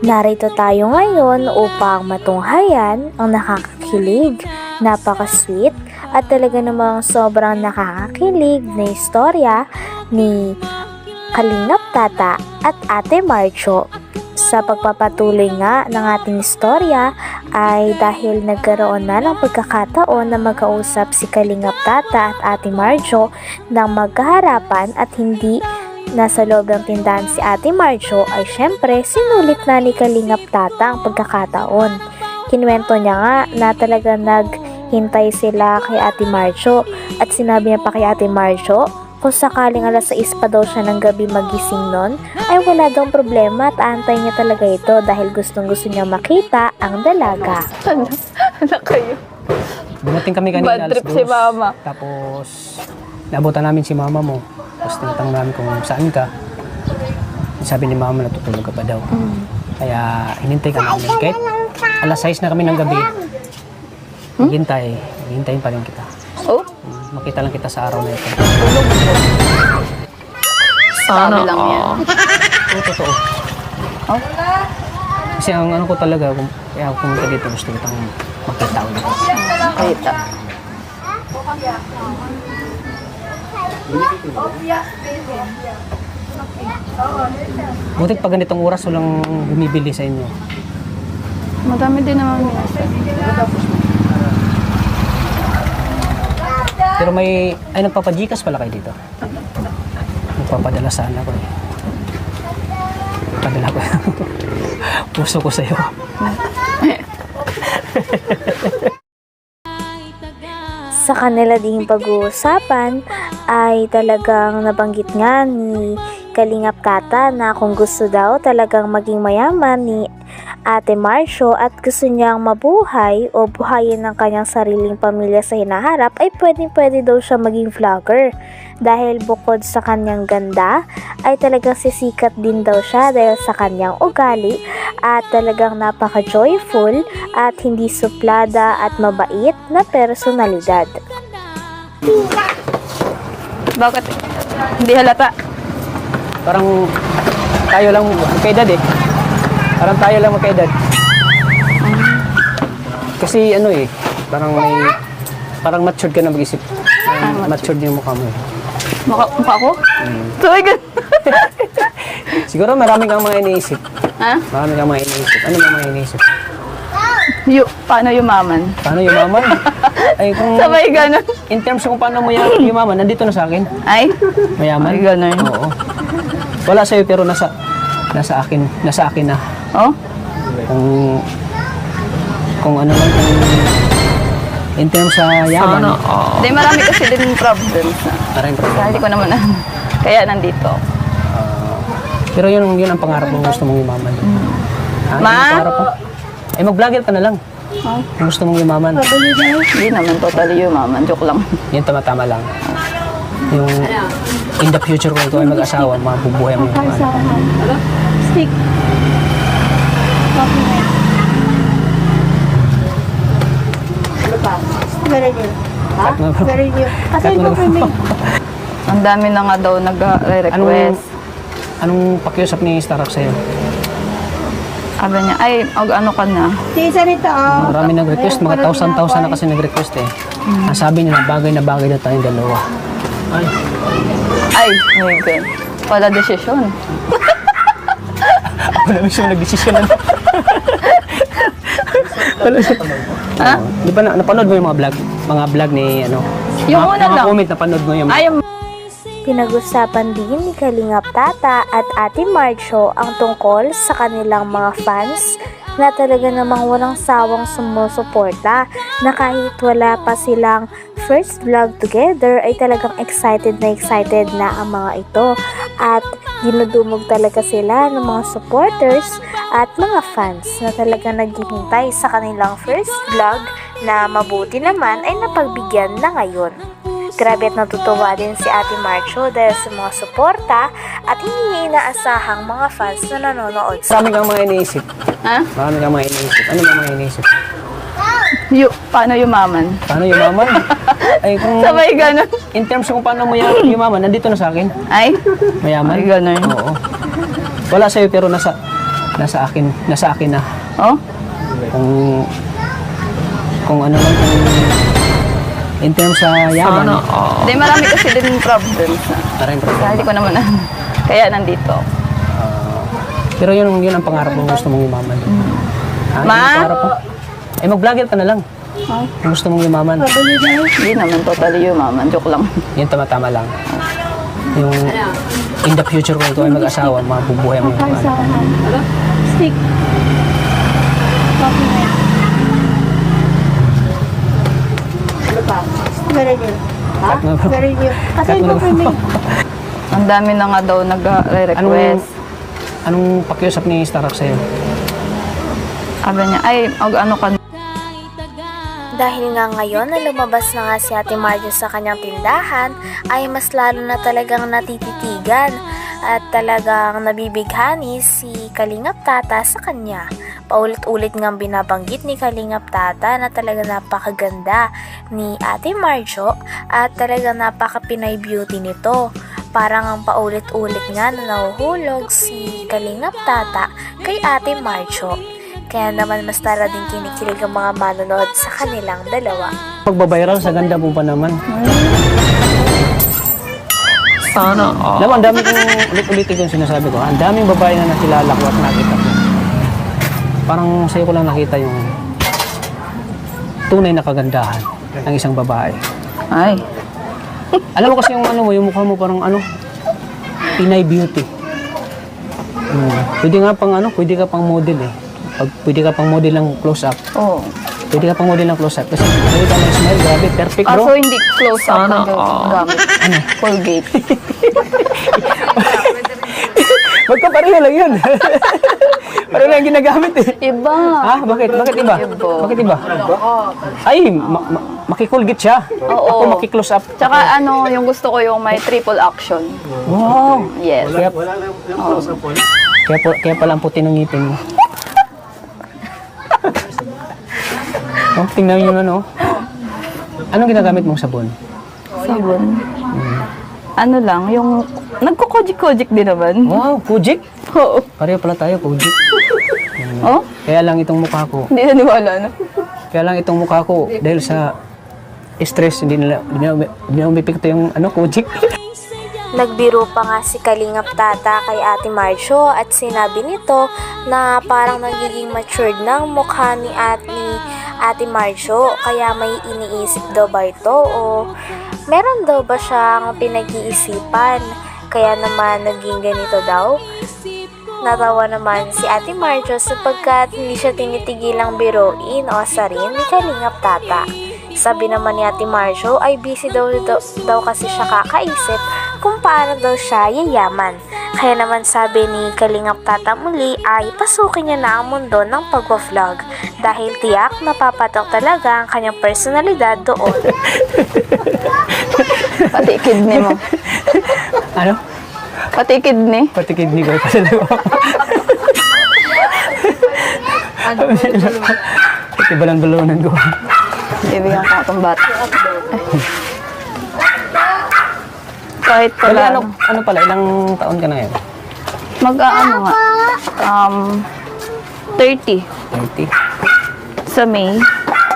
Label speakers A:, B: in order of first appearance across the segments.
A: Narito tayo ngayon upang matunghayan ang nakakakilig, napaka-sweet at talaga namang sobrang nakakakilig na istorya ni Kalingap Tata at Ate Marcho. Sa pagpapatuloy nga ng ating istorya ay dahil nagkaroon na ng pagkakataon na magkausap si Kalingap Tata at Ate Marcho ng magkaharapan at hindi nasa loob ng tindahan si Ate Marcho ay syempre sinulit na ni Kalingap Tata ang pagkakataon. Kinuwento niya nga na talaga naghintay sila kay Ate Marcho at sinabi niya pa kay Ate Marcho kung sakaling alas 6 pa daw siya ng gabi magising nun ay wala daw problema at aantay niya talaga ito dahil gustong gusto niya makita ang dalaga.
B: Ano kayo?
C: Dumating kami kanina
B: Bad trip si mama.
C: Tapos naabutan namin si mama mo. Tapos tinatanong namin kung saan ka. Sabi ni mama natutulog ka pa daw. Kaya hinintay ka namin. Kahit alas 6 na kami ng gabi, hintayin pa rin kita.
B: Oh?
C: Makita lang kita sa araw na ito.
B: Sabi lang yan.
C: Oo, totoo.
B: Oh?
C: Kasi ang ano ko talaga, kaya ako pumunta dito, gusto kitang makita ulit.
B: Kita.
C: Butit pa ganitong oras walang bumibili sa inyo.
B: Madami din naman yan.
C: Pero ay nagpapajikas pala kayo dito. Nagpapadala sana ko eh. Padala ko. Puso ko sa'yo.
A: Sa kanila ding pag-uusapan ay talagang nabanggit nga ni Kalingap Tata na kung gusto daw talagang maging mayaman ni Ate Marcho at gusto niyang mabuhay o buhayin ng kanyang sariling pamilya sa hinaharap ay pwede daw siya maging vlogger. Dahil bukod sa kanyang ganda ay talagang sisikat din daw siya dahil sa kanyang ugali at talagang napaka-joyful at hindi suplada at mabait na personalidad.
B: Bakit? Hindi halata.
C: Parang tayo lang magkaedad eh. Parang tayo lang magkaedad. Kasi ano eh, parang matured ka na mag-isip. Matured yung mukha mo eh.
B: Mukha ko? So, my God.
C: Siguro marami kang mga iniisip.
B: Ha?
C: Marami kang mga iniisip. Ano mga iniisip?
B: Paano yumaman?
C: Paano yumaman? Ay, kung
B: Sabay ganun.
C: in terms kung paano mo yumaman, nandito na sa akin.
B: Ay?
C: Mayaman?
B: Ay, ganun.
C: Oo. Wala sa'yo pero nasa akin na.
B: Oh?
C: Kung ano lang, kung in terms sa yaman.
B: Hindi, marami kasi din problems na.
C: Maraming
B: Kaya
C: problema.
B: hindi ko naman kaya nandito.
C: Pero yun ang pangarap mo, gusto mong yumaman. Ah,
B: Ma?
C: yun ang pangarap mo? Eh, mag-vlogger ka na lang.
B: Oh?
C: Kung gusto mong yumaman.
B: Hindi naman totally yumaman. Joke lang.
C: Yan, tama-tama lang. Yung in the future kung ikaw ay mag-asawa, mabubuhay mo yung
B: Stick. Ang dami na nga daw nag-request.
C: Anong pakiusap ni Starrock sa'yo?
B: Sabi niya, ay, ano ka na?
D: Tisa nito, oh.
C: Marami nag-request, mga thousand na kasi nag-request eh. Ang sabi nila, bagay na tayong dalawa. Ay,
B: Ay, my God. Wala desisyon.
C: ako na mismo nag-desisyon na.
B: Ha?
C: Di ba napanood mo yung mga vlog ni ano?
B: Yung una
C: mga
B: lang.
C: comment, napanood mo yung
B: Ay,
A: Pinag-usapan din ni Kalingap Tata at Ate Marcho ang tungkol sa kanilang mga fans na talaga namang walang sawang sumusuporta na kahit wala pa silang first vlog together ay talagang excited na ang mga ito at dinudumog talaga sila ng mga supporters at mga fans na talagang naghihintay sa kanilang first vlog na mabuti naman ay napagbigyan na ngayon. Grabe at natutuwa din si Ate Marcho dahil sa mga suporta at hindi niya inaasahang mga fans na nanonood sa
C: Marami kang mga iniisip.
B: ha?
C: Marami kang mga iniisip. Ano ba mga iniisip?
B: Paano yumaman?
C: Paano yumaman? Ay, kung
B: Sabay ganun.
C: in terms kung paano mo yumaman, nandito na sa akin.
B: Ay?
C: Mayaman?
B: Ay, ganun.
C: Oo. Wala sa'yo pero nasa nasa akin na.
B: Oh?
C: Kung ano lang kung in terms sa yaman.
B: Hindi, marami kasi din problems na.
C: Maraming
B: Kaya
C: problema.
B: hindi ko naman kaya nandito.
C: Pero yun ang pangarap mo, gusto mong yumaman. Ah,
B: Ma?
C: yun ang pangarap mo. Eh, mag-vlogger ka na lang. Kung gusto mong yumaman.
B: Hindi naman totally yumaman. Joke lang.
C: Yan tama-tama lang. Yung in the future kung ikaw ay mag-asawa, mabubuhay mo yung ano.
A: Stick.
C: Cut mo, bro. Cut mo, bro.
B: Ang dami na nga daw nag-request.
C: Anong pakiusap ni Starrock sa'yo?
B: Sabi niya, ay, ano ka.
A: Dahil nga ngayon na lumabas na nga si Ate Marjo sa kanyang tindahan, ay mas lalo na talagang natititigan at talagang nabibighani si Kalingap Tata sa kanya. Paulit-ulit ngang binabanggit ni Kalingap Tata na talaga napakaganda ni Ate Marjo at talaga napaka-Pinay beauty nito. Parang ang paulit-ulit nga na nahuhulog si Kalingap Tata kay Ate Marjo. Kaya naman mas tara din kinikilig ang mga manonood sa kanilang dalawa.
C: Pagbabiral sa ganda mo pa naman.
B: Sana.
C: Alam mo, ang dami kong ulit-ulitin yung sinasabi ko. Ang daming babae na nakilala ko at nakita ko. Parang sa'yo ko lang nakita yung tunay na kagandahan ng isang babae.
B: Ay.
C: Alam mo kasi yung ano mo, yung mukha mo parang ano, Pinay beauty. Pwede nga pang ano, pwede ka pang model eh. Pwede ka pang model ng close-up.
B: Oo.
C: Pwede ka pang model ng close-up. Kasi pwede ka mag-smile, grabe, perfect bro.
B: So hindi close up ang gamit. Ano? Colgate.
C: Magkapareho lang yun. Pareho lang yung ginagamit eh.
B: Iba.
C: Ha? Bakit? Bakit iba?
B: Iba.
C: Bakit iba? Ay, makikulgit siya.
B: Oo.
C: Ako makiclose up.
B: Tsaka ano, yung gusto ko yung may triple action.
C: Wow.
B: Yes.
C: Kaya pala ang puti ng ngipin mo. Oh, tingnan yun ano. Anong ginagamit mong sabon?
B: Sabon. Ano lang, yung nagko-kojic-kojic din naman.
C: Wow, Kojik.
B: Oo.
C: Pareho pala tayo, Kojik.
B: Oh?
C: Kaya lang itong mukha ko.
B: Hindi naniwala na.
C: Kaya lang itong mukha ko dahil sa stress hindi na umipikto yung ano, Kojik.
A: Nagbiro pa nga si Kalingap Tata kay Ate Marjo at sinabi nito na parang nagiging matured ng mukha ni Ate Marjo, kaya may iniisip daw ba ito o meron daw ba siyang pinag-iisipan kaya naman naging ganito daw? Natawa naman si Ate Marjo sapagkat hindi siya tinitigilang biruin o asarin ni Kalingap Tata. Sabi naman ni Ate Marjo ay busy daw kasi siya kakaisip kung paano daw siya yayaman. Kaya naman sabi ni Kalingap Tata muli ay pasukin niya na ang mundo ng pagwa-vlog dahil tiyak napapatok talaga ang kanyang personalidad doon.
B: Pati kidney mo.
C: Ano?
B: Pati kidney.
C: Pati kidney ko pa talaga. Pati balan-balonan ko.
B: Ibigyan ko itong bata. Kahit
C: Pala,
B: pala,
C: ano pala, ilang taon ka na ngayon?
B: mag-ano nga, 30
C: 30.
B: sa May.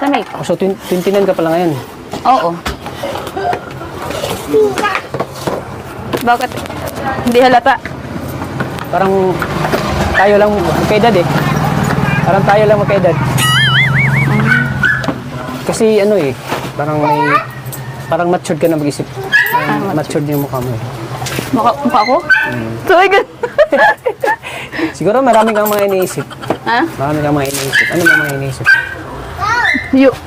B: Sa May pa.
C: Oh, so 29 ka pala ngayon.
B: Oo. Bakit? Hindi halata.
C: Parang tayo lang magkaedad eh. Parang tayo lang magkaedad. Kasi ano eh, parang matured ka na mag-isip. Matured yung mukha mo eh.
B: Mukha ko? So, my God.
C: Siguro marami kang mga iniisip.
B: Ha?
C: Marami kang mga iniisip. Ano ba mga iniisip?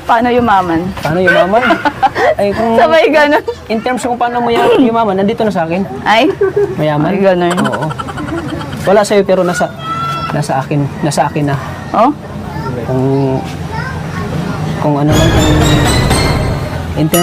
B: Paano yumaman?
C: Paano yumaman? Ay, kung
B: Sabay ganun.
C: in terms kung paano mo yumaman, nandito na sa akin.
B: Ay?
C: Mayaman.
B: Ay, ganun.
C: Oo. Wala sa'yo pero nasa akin na.
B: Oh?
C: Kung ano lang kung in terms.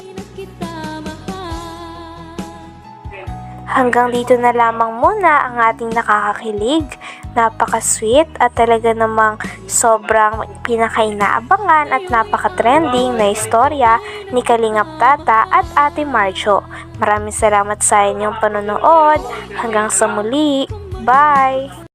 A: Hanggang dito na lamang muna ang ating nakakakilig, napaka-sweet at talaga namang sobrang pinakainaabangan at napaka-trending na istorya ni Kalingap Tata at Ate Marjo. Maraming salamat sa inyong panonood. Hanggang sa muli. Bye!